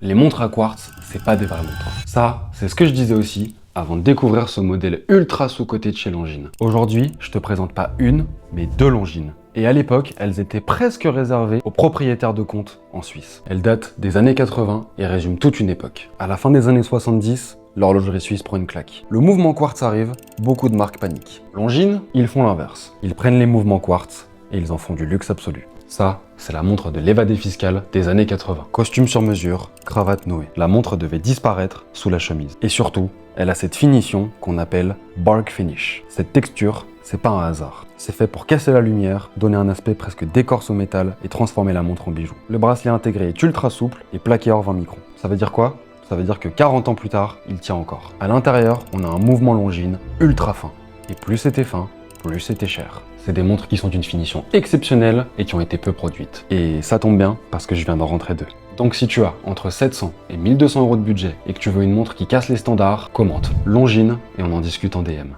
les montres à quartz, c'est pas des vraies montres. Ça, c'est ce que je disais aussi avant de découvrir ce modèle ultra sous-coté de chez Longines. Aujourd'hui, je te présente pas une, mais deux Longines. Et à l'époque, elles étaient presque réservées aux propriétaires de comptes en Suisse. Elles datent des années 80 et résument toute une époque. À la fin des années 70, l'horlogerie suisse prend une claque. Le mouvement quartz arrive, beaucoup de marques paniquent. Longines, ils font l'inverse. Ils prennent les mouvements quartz et ils en font du luxe absolu. Ça, c'est la montre de l'évadé fiscal des années 80. Costume sur mesure, cravate nouée. La montre devait disparaître sous la chemise. Et surtout, elle a cette finition qu'on appelle bark finish. Cette texture, c'est pas un hasard. C'est fait pour casser la lumière, donner un aspect presque d'écorce au métal et transformer la montre en bijou. Le bracelet intégré est ultra souple et plaqué hors 20 microns. Ça veut dire quoi? Ça veut dire que 40 ans plus tard, il tient encore. À l'intérieur, on a un mouvement Longines ultra fin. Et plus c'était fin, plus c'était cher. C'est des montres qui sont d'une finition exceptionnelle et qui ont été peu produites. Et ça tombe bien parce que je viens d'en rentrer deux. Donc si tu as entre 700 et 1200 € de budget et que tu veux une montre qui casse les standards, commente Longines et on en discute en DM.